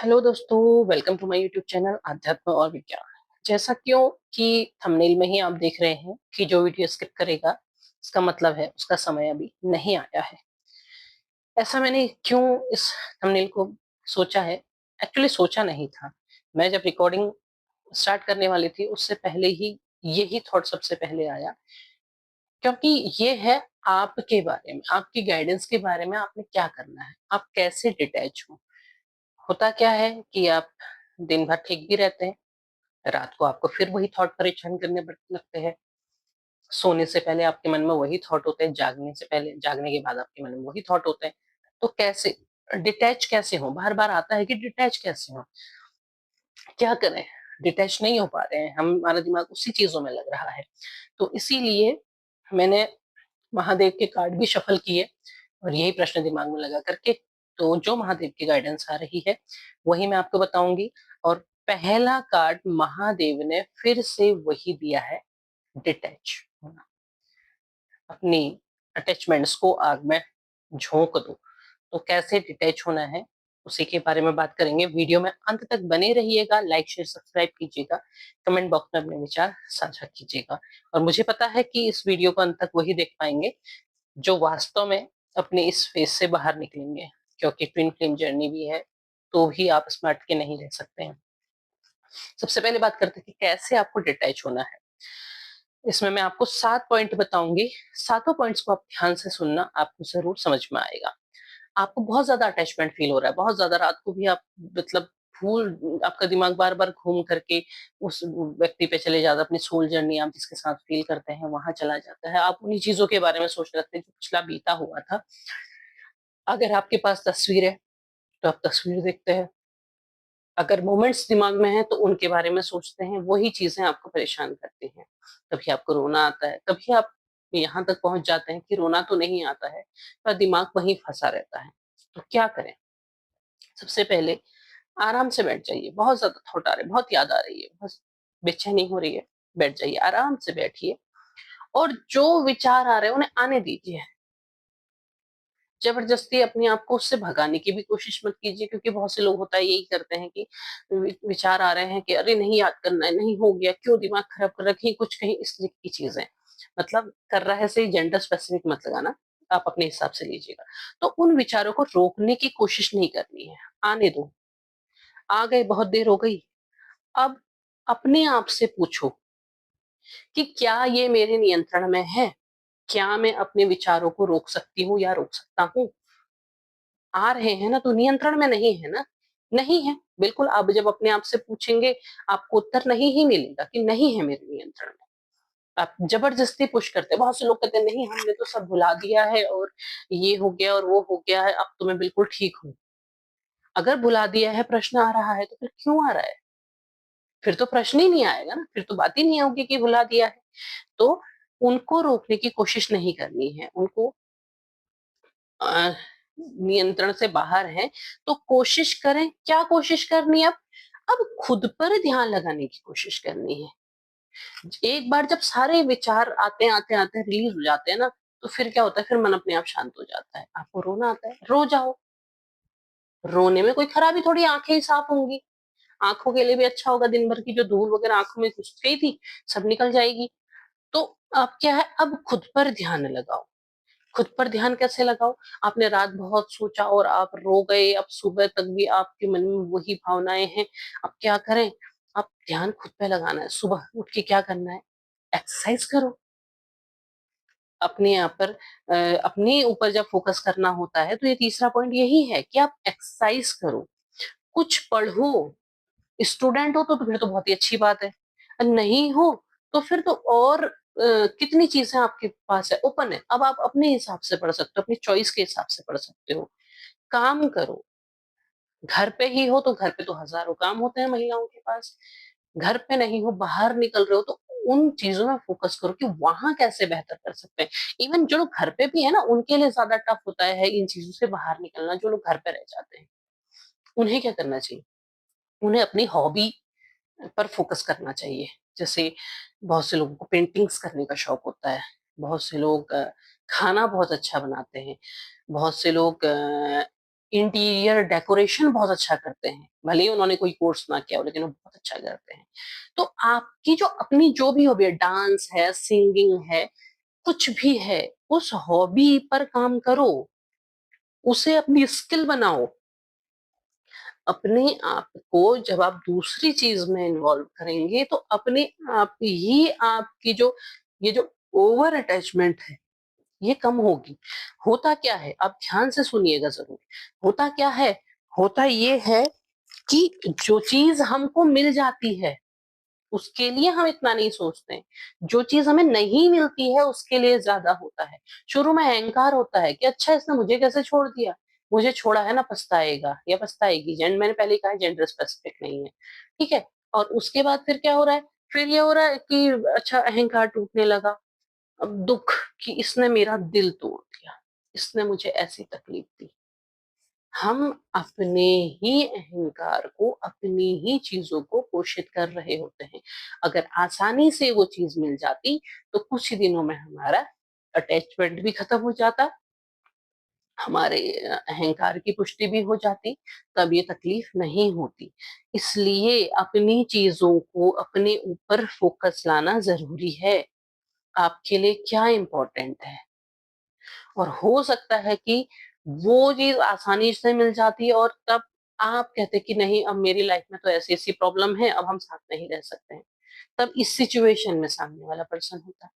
Hello दोस्तों, welcome to my YouTube channel अध्यात्म और विज्ञान। जैसा क्यों कि थंबनेल में ही आप देख रहे हैं कि जो वीडियो स्किप करेगा इसका मतलब है उसका समय अभी नहीं आया है। ऐसा मैंने क्यों इस थंबनेल को सोचा है? एक्चुअली सोचा नहीं था। मैं जब रिकॉर्डिंग स्टार्ट करने वाली थी उससे पहले ही यही थॉट सबसे पहले आया, क्योंकि ये है आपके बारे में, आपकी गाइडेंस के बारे में। आपने क्या करना है, आप कैसे डिटैच हो। होता क्या है कि आप दिन भर ठीक भी रहते हैं, रात को आपको फिर वही थॉट परेशान करने लगते हैं। सोने से पहले आपके मन में वही थॉट होते हैं, जागने से पहले, जागने के बाद आपके मन में वही थॉट होते हैं। तो कैसे डिटैच कैसे हो? बार बार आता है कि डिटैच कैसे हो, क्या करें? डिटैच नहीं हो पा रहे हैं हम, हमारा दिमाग उसी चीजों में लग रहा है। तो इसीलिए मैंने महादेव के कार्ड भी शफल किए और यही प्रश्न दिमाग में लगा करके, तो जो महादेव की गाइडेंस आ रही है वही मैं आपको बताऊंगी। और पहला कार्ड महादेव ने फिर से वही दिया है, डिटैच होना। अपनी अटैचमेंट्स को आग में झोंक दो। तो कैसे डिटैच होना है उसी के बारे में बात करेंगे। वीडियो में अंत तक बने रहिएगा, लाइक शेयर सब्सक्राइब कीजिएगा, कमेंट बॉक्स में अपने विचार साझा कीजिएगा। और मुझे पता है कि इस वीडियो को अंत तक वही देख पाएंगे जो वास्तव में अपने इस फेज से बाहर निकलेंगे, क्योंकि ट्विन फ्लेम जर्नी भी है, तो भी आप इसमें अटके नहीं रह सकते हैं। सबसे पहले बात करते हैं कि कैसे आपको डिटैच होना है। इसमें मैं आपको 7 पॉइंट बताऊंगी। सातों पॉइंट्स को आप ध्यान से सुनना, आपको जरूर समझ में आएगा। आपको बहुत ज्यादा अटैचमेंट फील हो रहा है, बहुत ज्यादा, रात को भी आप मतलब भूल, आपका दिमाग बार बार घूम करके उस व्यक्ति पे चले जाता है, अपनी सोल जर्नी आप जिसके साथ फील करते हैं वहां चला जाता है। आप उन्हीं चीजों के बारे में सोचने लगते हैं जो पिछला बीता हुआ था। अगर आपके पास तस्वीर है तो आप तस्वीर देखते हैं, अगर मोमेंट्स दिमाग में है तो उनके बारे में सोचते हैं। वही चीजें आपको परेशान करती हैं। कभी आपको रोना आता है, कभी आप यहाँ तक पहुंच जाते हैं कि रोना तो नहीं आता है पर दिमाग वहीं फंसा रहता है। तो क्या करें? सबसे पहले आराम से बैठ जाइए। बहुत ज्यादा थॉट आ रहे, बहुत याद आ रही है, बस बेचैनी हो रही है, बैठ जाइए, आराम से बैठिए और जो विचार आ रहे हैं उन्हें आने दीजिए। जबरदस्ती अपने आप को उससे भगाने की भी कोशिश मत कीजिए, क्योंकि बहुत से लोग होता है यही करते हैं कि विचार आ रहे हैं कि अरे नहीं याद करना है, नहीं हो गया, क्यों दिमाग खराब कर रखी, कुछ कहीं इस तरह की चीजें। मतलब कर रहा है से जेंडर स्पेसिफिक मत लगाना, आप अपने हिसाब से लीजिएगा। तो उन विचारों को रोकने की कोशिश नहीं करनी है, आने दो। आ गए, बहुत देर हो गई। अब अपने आप से पूछो कि क्या ये मेरे नियंत्रण में है? क्या मैं अपने विचारों को रोक सकती हूँ या रोक सकता हूँ? आ रहे हैं ना, तो नियंत्रण में नहीं है ना? नहीं है, बिल्कुल। आप जब अपने आप से पूछेंगे आपको उत्तर नहीं ही मिलेगा कि नहीं है मेरे नियंत्रण में। आप जबरदस्ती पुश करते हैं। बहुत से लोग कहते हैं नहीं हमने तो सब भुला दिया है और ये हो गया और वो हो गया है, अब तो मैं बिल्कुल ठीक हूँ। अगर भुला दिया है, प्रश्न आ रहा है, तो फिर क्यों आ रहा है? फिर तो प्रश्न ही नहीं आएगा ना, फिर तो बात ही नहीं होगी कि भुला दिया है। तो उनको रोकने की कोशिश नहीं करनी है, उनको अ, नियंत्रण से बाहर है। तो कोशिश करें, क्या कोशिश करनी है? अब खुद पर ध्यान लगाने की कोशिश करनी है। एक बार जब सारे विचार आते आते आते रिलीज हो जाते हैं ना, तो फिर क्या होता है, फिर मन अपने आप शांत हो जाता है। आपको रोना आता है, रो जाओ। रोने में कोई खराबी थोड़ी, आंखें ही साफ होंगी। आंखों के लिए भी अच्छा होगा, दिन भर की जो धूल वगैरह आंखों में घुस गई थी सब निकल जाएगी। तो अब क्या है, अब खुद पर ध्यान लगाओ। खुद पर ध्यान कैसे लगाओ? आपने रात बहुत सोचा और आप रो गए, अब सुबह तक भी आपके मन में वही भावनाएं हैं। अब क्या करें? आप ध्यान खुद पे लगाना है। सुबह उठ के क्या करना है? एक्सरसाइज करो। अपने यहाँ पर अपने ऊपर जब फोकस करना होता है तो ये तीसरा पॉइंट यही है कि आप एक्सरसाइज करो, कुछ पढ़ो। स्टूडेंट हो तो फिर तो बहुत ही अच्छी बात है, नहीं हो तो फिर तो और कितनी चीजें आपके पास है, ओपन है। अब आप अपने हिसाब से पढ़ सकते हो, अपनी चॉइस के हिसाब से पढ़ सकते हो। काम करो। घर पे ही हो तो घर पे तो हजारों काम होते हैं महिलाओं के पास। घर पे नहीं हो, बाहर निकल रहे हो, तो उन चीजों में फोकस करो कि वहां कैसे बेहतर कर सकते हैं। इवन जो लोग घर पे भी है ना, उनके लिए ज्यादा टफ होता है इन चीजों से बाहर निकलना। जो लोग घर पे रह जाते हैं उन्हें क्या करना चाहिए? उन्हें अपनी हॉबी पर फोकस करना चाहिए। जैसे बहुत से लोगों को पेंटिंग्स करने का शौक होता है, बहुत से लोग खाना बहुत अच्छा बनाते हैं, बहुत से लोग इंटीरियर डेकोरेशन बहुत अच्छा करते हैं, भले ही उन्होंने कोई कोर्स ना किया हो लेकिन वो बहुत अच्छा करते हैं। तो आपकी जो अपनी जो भी हॉबी है, डांस है, सिंगिंग है, कुछ भी है, उस हॉबी पर काम करो, उसे अपनी स्किल बनाओ। अपने आप को जब आप दूसरी चीज में इन्वॉल्व करेंगे तो अपने आप ही आपकी जो ये जो ओवर अटैचमेंट है ये कम होगी। होता क्या है, आप ध्यान से सुनिएगा जरूर। होता क्या है, होता ये है कि जो चीज हमको मिल जाती है उसके लिए हम इतना नहीं सोचते हैं, जो चीज हमें नहीं मिलती है उसके लिए ज्यादा होता है। शुरू में अहंकार होता है कि अच्छा इसने मुझे कैसे छोड़ दिया, मुझे छोड़ा है ना, पछताएगा या पछताएगी। जेंड मैंने पहले कहा जेंडर स्पेसिफिक नहीं है, ठीक है। और उसके बाद फिर क्या हो रहा है, फिर ये हो रहा है कि अच्छा अहंकार टूटने लगा। अब दुख कि इसने मेरा दिल तोड़ दिया, इसने मुझे ऐसी तकलीफ दी। हम अपने ही अहंकार को, अपनी ही चीजों को पोषित कर रहे होते हैं। अगर आसानी से वो चीज मिल जाती तो कुछ ही दिनों में हमारा अटैचमेंट भी खत्म हो जाता, हमारे अहंकार की पुष्टि भी हो जाती, तब ये तकलीफ नहीं होती। इसलिए अपनी चीजों को अपने ऊपर फोकस लाना जरूरी है। आपके लिए क्या इम्पोर्टेंट है, और हो सकता है कि वो चीज आसानी से मिल जाती है और तब आप कहते कि नहीं अब मेरी लाइफ में तो ऐसी ऐसी प्रॉब्लम है, अब हम साथ नहीं रह सकते हैं। तब इस सिचुएशन में सामने वाला पर्सन होता है,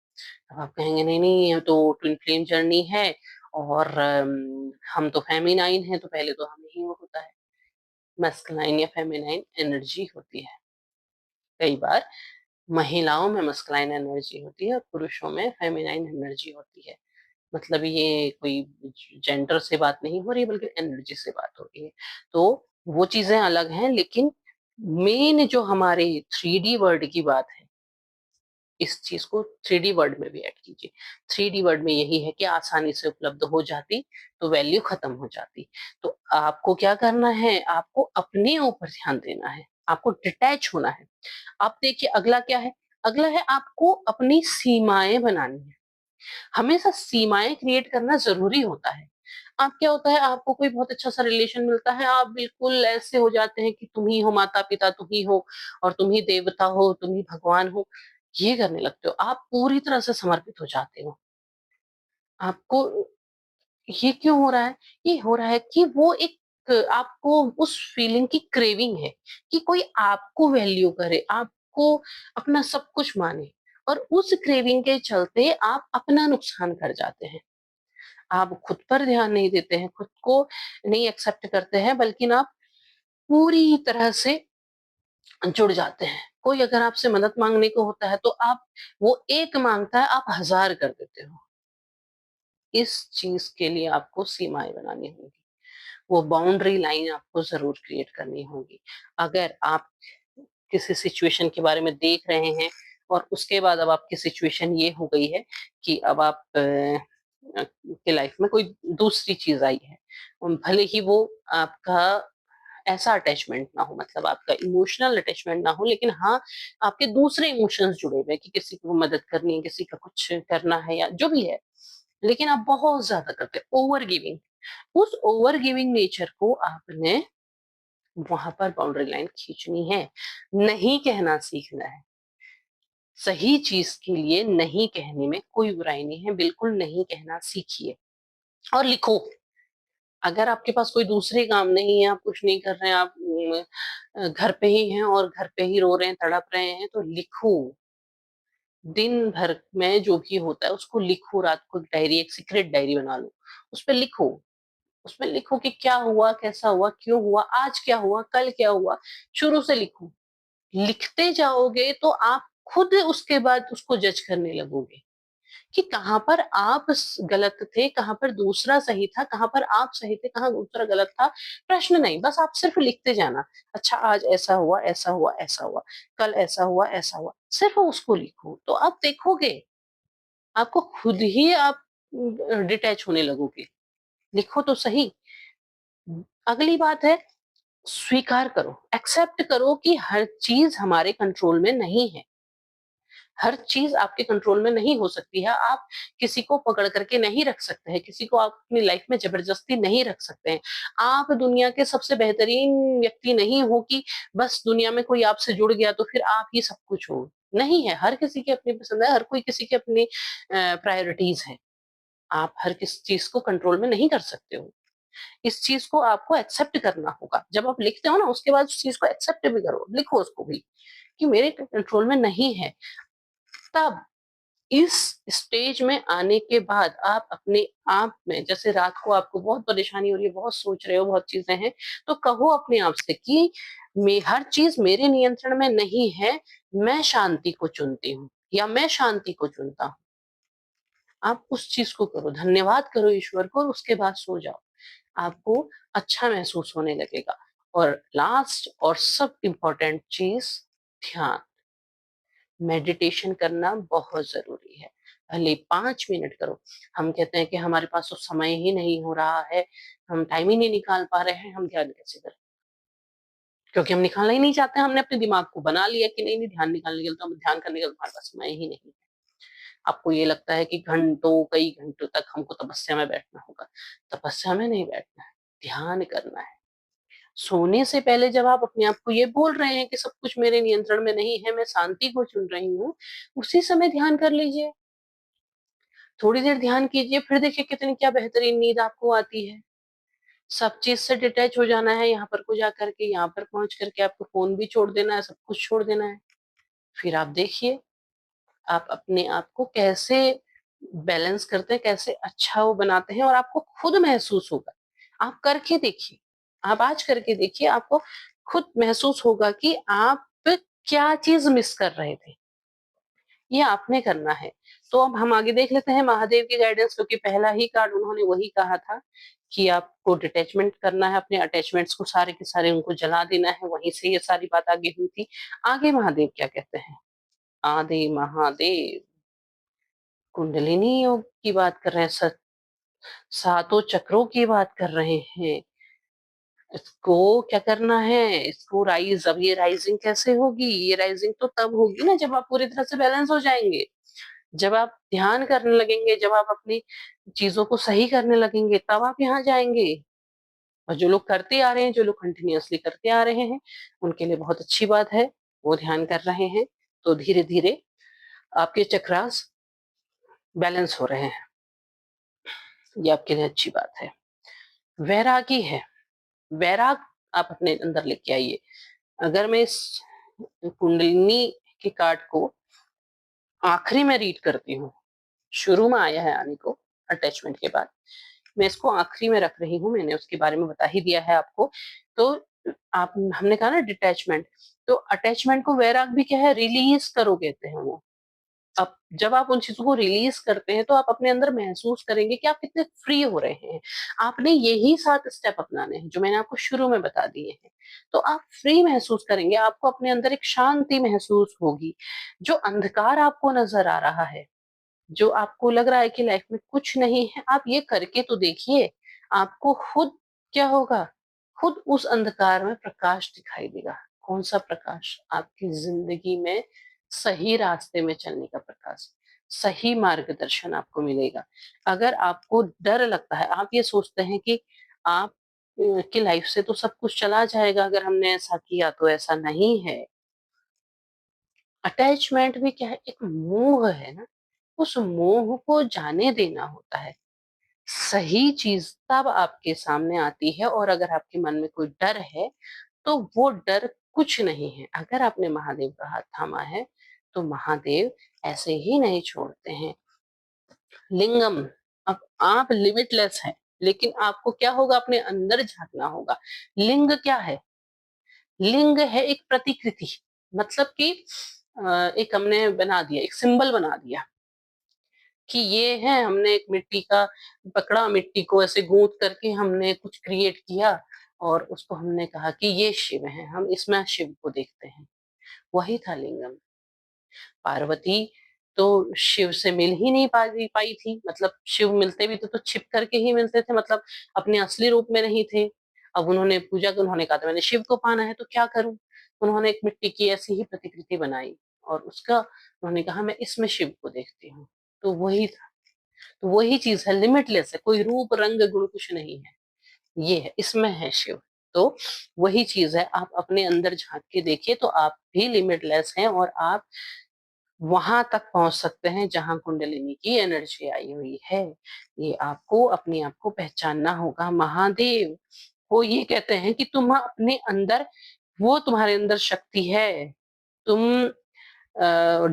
तब आप कहेंगे नहीं नहीं ये तो ट्विन फ्लेम जर्नी है, और हम तो फेमिनाइन है, तो पहले तो हमें ही वो होता है। मस्कुलाइन या फेमिनाइन एनर्जी होती है। कई बार महिलाओं में मस्कुलाइन एनर्जी होती है और पुरुषों में फेमिनाइन एनर्जी होती है। मतलब ये कोई जेंडर से बात नहीं हो रही बल्कि एनर्जी से बात हो रही है। तो वो चीजें अलग हैं, लेकिन मेन जो हमारे 3D वर्ड की बात है, इस चीज को 3D वर्ड में भी ऐड कीजिए। 3D वर्ड में यही है कि आसानी से उपलब्ध हो जाती तो वैल्यू खत्म हो जाती। तो आपको क्या करना है, आपको अपने ऊपर ध्यान देना है, आपको डिटैच होना है। आप देखिए अगला क्या है, अगला है आपको अपनी सीमाएं बनानी है। हमेशा सीमाएं क्रिएट करना जरूरी होता है। आप क्या होता है, आपको कोई बहुत अच्छा सा रिलेशन मिलता है, आप बिल्कुल ऐसे हो जाते हैं कि तुम ही हो माता पिता, तुम ही हो, और तुम ही देवता हो, तुम ही भगवान हो। ये करने लगते हो, आप पूरी तरह से समर्पित हो जाते हो। आपको ये क्यों हो रहा है, ये हो रहा है कि वो एक आपको उस फीलिंग की क्रेविंग है कि कोई आपको वैल्यू करे, आपको अपना सब कुछ माने, और उस क्रेविंग के चलते आप अपना नुकसान कर जाते हैं। आप खुद पर ध्यान नहीं देते हैं, खुद को नहीं एक्सेप्ट करते हैं, बल्कि आप पूरी तरह से जुड़ जाते हैं। कोई अगर आपसे मदद मांगने को होता है तो आप, वो एक मांगता है आप 1000 कर देते हो। इस चीज के लिए आपको सीमाएं बनानी होगी, वो बाउंड्री लाइन आपको जरूर क्रिएट करनी होगी। अगर आप किसी सिचुएशन के बारे में देख रहे हैं और उसके बाद अब आपकी सिचुएशन ये हो गई है कि अब आप के लाइफ में कोई दूसरी चीज आई है, भले ही वो आपका ऐसा अटैचमेंट ना हो, मतलब आपका इमोशनल अटैचमेंट ना हो, लेकिन हाँ आपके दूसरे इमोशंस जुड़े हुए हैं कि किसी को मदद करनी है, किसी का कुछ करना है या जो भी है, लेकिन आप बहुत ज्यादा करते हैं ओवर गिविंग। उस ओवर गिविंग नेचर को आपने वहां पर बाउंड्री लाइन खींचनी है, नहीं कहना सीखना है। सही चीज के लिए नहीं कहने में कोई बुराई नहीं है, बिल्कुल नहीं कहना सीखिए और लिखो। अगर आपके पास कोई दूसरे काम नहीं है, आप कुछ नहीं कर रहे हैं, आप घर पे ही हैं और घर पे ही रो रहे हैं, तड़प रहे हैं, तो लिखो। दिन भर में जो भी होता है उसको लिखो, रात को डायरी, एक सीक्रेट डायरी बना लो, उस पे लिखो। उसमें लिखो कि क्या हुआ, कैसा हुआ, क्यों हुआ, आज क्या हुआ, कल क्या हुआ, शुरू से लिखो। लिखते जाओगे तो आप खुद उसके बाद उसको जज करने लगोगे कि कहाँ पर आप गलत थे, कहाँ पर दूसरा सही था, कहाँ पर आप सही थे, कहाँ दूसरा गलत था। प्रश्न नहीं, बस आप सिर्फ लिखते जाना। अच्छा आज ऐसा हुआ, ऐसा हुआ, ऐसा हुआ, कल ऐसा हुआ, ऐसा हुआ, सिर्फ उसको लिखो तो आप देखोगे, आपको खुद ही आप डिटैच होने लगोगे। लिखो तो सही। अगली बात है, स्वीकार करो, एक्सेप्ट करो कि हर चीज हमारे कंट्रोल में नहीं है। हर चीज़ आपके कंट्रोल में नहीं हो सकती है। आप किसी को पकड़ करके नहीं रख सकते हैं, किसी को आप अपनी लाइफ में ज़बरदस्ती नहीं रख सकते हैं। आप दुनिया के सबसे बेहतरीन व्यक्ति नहीं हो कि बस दुनिया में कोई आपसे जुड़ गया तो फिर आप ही सब कुछ हो। नहीं है, हर किसी की अपनी पसंद है, हर कोई किसी की अपनी प्रायोरिटीज़ हैं। आप हर किसी चीज़ को कंट्रोल में नहीं कर सकते हो। इस चीज़ को आपको एक्सेप्ट करना होगा। जब आप लिखते हो ना उसके बाद उस चीज़ को एक्सेप्ट भी करो, लिखो उसको भी कि मेरे कंट्रोल में नहीं है। तब इस स्टेज में आने के बाद आप अपने आप में, जैसे रात को आपको बहुत परेशानी हो रही है, बहुत सोच रहे हो, बहुत चीजें हैं, तो कहो अपने आप से कि मैं हर चीज मेरे नियंत्रण में नहीं है, मैं शांति को चुनती हूँ या मैं शांति को चुनता हूँ। आप उस चीज को करो, धन्यवाद करो ईश्वर को और उसके बाद सो जाओ। आपको अच्छा महसूस होने लगेगा। और लास्ट और सब इम्पोर्टेंट चीज, ध्यान, मेडिटेशन करना बहुत ज़रूरी है। भले 5 मिनट करो। हम कहते हैं कि हमारे पास तो समय ही नहीं हो रहा है, हम टाइम ही नहीं निकाल पा रहे हैं, हम ध्यान कैसे करें? क्योंकि हम निकालना ही नहीं चाहते, हमने अपने दिमाग को बना लिया कि नहीं, नहीं ध्यान निकालने के लिए तो हम ध्यान करने का हमारे पास समय ही नहीं है। आपको ये लगता है कि घंटों, कई घंटों तक हमको तपस्या में बैठना होगा। तपस्या में नहीं बैठना है, ध्यान करना है। सोने से पहले जब आप अपने आप को ये बोल रहे हैं कि सब कुछ मेरे नियंत्रण में नहीं है, मैं शांति को चुन रही हूँ, उसी समय ध्यान कर लीजिए। थोड़ी देर ध्यान कीजिए, फिर देखिए कितनी क्या बेहतरीन नींद आपको आती है। सब चीज़ से डिटैच हो जाना है, यहाँ पर को जाकर के, यहाँ पर पहुँच करके आपको फ़ोन भी छोड़ देना है, सब कुछ छोड़ देना है। फिर आप देखिए, आप अपने आप को कैसे बैलेंस करते हैं, कैसे अच्छा वो बनाते हैं और आपको खुद महसूस होगा। आप करके देखिए, आप आज करके देखिए, आपको खुद महसूस होगा कि आप क्या चीज़ मिस कर रहे थे। ये आपने करना है। तो अब हम आगे देख लेते हैं महादेव की गाइडेंस, क्योंकि पहला ही कार्ड उन्होंने वही कहा था कि आपको डिटैचमेंट करना है, अपने अटैचमेंट्स को सारे के सारे उनको जला देना है, वहीं से ये सारी बात आगे हुई थी। आगे महादेव क्या कहते हैं? आदि महादेव कुंडलिनी योग की बात कर रहे हैं, सातों चक्रों की बात कर रहे हैं। इसको क्या करना है? इसको राइज़, अब ये राइज़िंग कैसे होगी? ये राइज़िंग तो तब होगी ना जब आप पूरी तरह से बैलेंस हो जाएँगे। जब आप ध्यान करने लगेंगे, जब आप अपनी चीज़ों को सही करने लगेंगे, तब आप यहाँ जाएँगे। और जो लोग करते आ रहे हैं, जो लोग कंटिन्यूअसली करते आ रहे हैं, उनके लिए बहुत अच्छी बात है, वो ध्यान कर रहे हैं, तो धीरे-धीरे आपके चक्रास बैलेंस हो रहे हैं। ये आपके लिए अच्छी बात है। वैरागी है, वैराग आप अपने अंदर लेके आइए। अगर मैं इस कुंडलिनी के कार्ड को आखिरी में रीड करती हूँ, शुरू में आया है आने को, अटैचमेंट के बाद। मैं इसको आखिरी में रख रही हूँ, मैंने उसके बारे में बता ही दिया है आपको। तो आप, हमने कहा ना डिटैचमेंट, तो अटैचमेंट को वैराग भी क्या है? रिलीज़ करो कहते हैं वो। अब जब आप उन चीज़ों को रिलीज़ करते हैं, तो आप अपने अंदर महसूस करेंगे कि आप कितने फ्री हो रहे हैं। आपने यही 7 स्टेप अपनाने हैं, जो मैंने आपको शुरू में बता दिए हैं। तो आप फ्री महसूस करेंगे, आपको अपने अंदर एक शांति महसूस होगी। जो अंधकार आपको नज़र आ रहा है, जो आपको लग रहा है कि लाइफ में कुछ नहीं है, आप ये करके तो देखिए, आपको खुद क्या होगा? खुद उस अंधकार में प्रकाश दिखाई देगा। कौन-सा प्रकाश? आपकी ज़िंदगी में सही रास्ते में चलने का प्रकाश, सही मार्गदर्शन आपको मिलेगा। अगर आपको डर लगता है, आप ये सोचते हैं कि आप की लाइफ से तो सब कुछ चला जाएगा अगर हमने ऐसा किया, तो ऐसा नहीं है। अटैचमेंट भी क्या है? एक मोह है ना, उस मोह को जाने देना होता है। सही चीज़ तब आपके सामने आती है, और अगर आपके मन में कोई डर है, तो वो डर कुछ नहीं है। अगर आपने महादेव का हाथ थामा है, तो महादेव ऐसे ही नहीं छोड़ते हैं। लिंगम, अब आप लिमिटलेस हैं, लेकिन आपको क्या होगा? अपने अंदर झाँकना होगा। लिंग क्या है? लिंग है एक प्रतिकृति, मतलब कि एक हमने बना दिया, एक सिंबल बना दिया कि ये है, हमने एक मिट्टी का पकड़ा, मिट्टी को ऐसे गूँथ करके हमने कुछ क्रिएट किया और उसको हमने कहा कि ये शिव हैं, हम इसमें शिव को देखते हैं। वही था लिंगम। पार्वती तो शिव से मिल ही नहीं पाई थी, मतलब शिव मिलते भी थे तो छिप करके ही मिलते थे, मतलब अपने असली रूप में नहीं थे। अब उन्होंने पूजा की, उन्होंने कहा था मैंने शिव को पाना है तो क्या करूँ? उन्होंने एक मिट्टी की ऐसी ही प्रतिकृति बनाई और उसका उन्होंने कहा मैं इसमें शिव को देखती हूँ। तो वही था। तो वही चीज़ है, लिमिटलेस है, कोई रूप, रंग, गुण कुछ नहीं है। ये है, इसमें है शिव। तो वही चीज़ है, आप अपने अंदर झाँक के देखिए तो आप भी लिमिटलेस हैं और आप वहां तक पहुंच सकते हैं जहां कुंडलिनी की एनर्जी आई हुई है। ये आपको अपने आप को पहचानना होगा। महादेव वो ये कहते हैं कि तुम अपने अंदर, वो तुम्हारे अंदर शक्ति है। तुम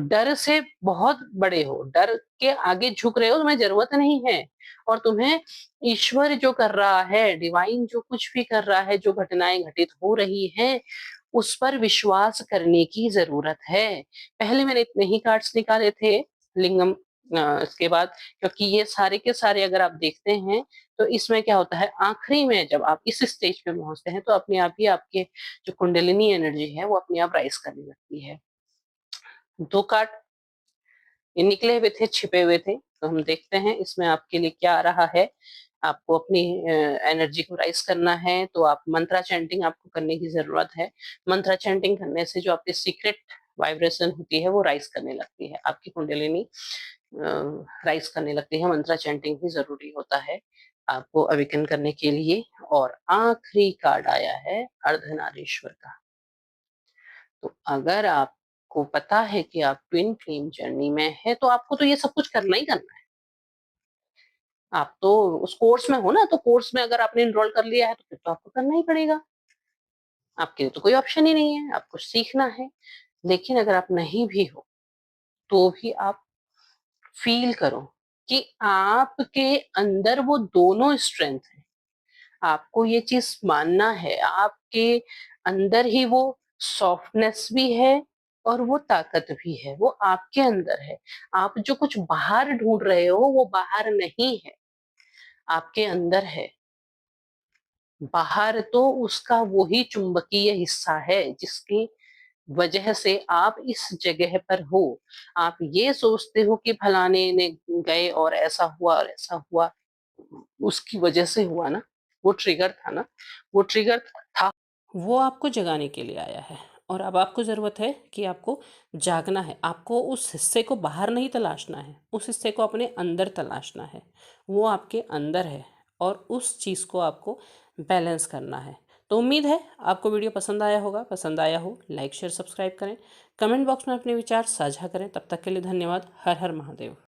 डर से बहुत बड़े हो, डर के आगे झुक रहे हो, तुम्हें जरूरत नहीं है। और तुम्हें ईश्वर जो कर रहा है, डिवाइन जो कुछ भी कर रहा है, जो घटनाएं घटित हो रही हैं, उस पर विश्वास करने की जरूरत है। पहले मैंने इतने ही कार्ड्स निकाले थे लिंगम, इसके बाद, क्योंकि ये सारे के सारे अगर आप देखते हैं तो इसमें क्या होता है, आखिरी में जब आप इस स्टेज पे पहुंचते हैं तो अपने आप ही आपके जो कुंडलिनी एनर्जी है वो अपने आप राइज करने लगती है। 2 कार्ड ये निकले हुए थे, छिपे हुए थे, तो हम देखते हैं इसमें आपके लिए क्या आ रहा है। आपको अपनी एनर्जी को राइज करना है तो आप मंत्रा चैंटिंग आपको करने की जरूरत है। मंत्रा चैंटिंग करने से जो आपकी सीक्रेट वाइब्रेशन होती है वो राइज करने लगती है, आपकी कुंडलिनी राइज करने लगती है। मंत्रा चैंटिंग ही जरूरी होता है आपको अवेकन करने के लिए। और आखिरी कार्ड आया है अर्धनारीश्वर का। तो अगर आपको पता है कि आप ट्विन फ्लेम जर्नी में है तो आपको तो ये सब कुछ करना ही करना है। आप तो उस कोर्स में हो ना, तो कोर्स में अगर आपने एनरोल कर लिया है तो फिर तो आपको करना ही पड़ेगा। आपके लिए तो कोई ऑप्शन ही नहीं है, आपको सीखना है। लेकिन अगर आप नहीं भी हो तो भी आप फील करो कि आपके अंदर वो दोनों स्ट्रेंथ है। आपको ये चीज मानना है, आपके अंदर ही वो सॉफ्टनेस भी है और वो ताकत भी है, वो आपके अंदर है। आप जो कुछ बाहर ढूंढ रहे हो वो बाहर नहीं है, आपके अंदर है। बाहर तो उसका वही चुंबकीय हिस्सा है जिसकी वजह से आप इस जगह पर हो। आप ये सोचते हो कि फलाने ने गए और ऐसा हुआ और ऐसा हुआ, उसकी वजह से हुआ ना, वो ट्रिगर था ना, वो ट्रिगर था। वो आपको जगाने के लिए आया है और अब आपको ज़रूरत है कि आपको जागना है। आपको उस हिस्से को बाहर नहीं तलाशना है, उस हिस्से को अपने अंदर तलाशना है। वो आपके अंदर है और उस चीज़ को आपको बैलेंस करना है। तो उम्मीद है आपको वीडियो पसंद आया होगा। पसंद आया हो लाइक शेयर सब्सक्राइब करें, कमेंट बॉक्स में अपने विचार साझा करें। तब तक के लिए धन्यवाद। हर हर महादेव।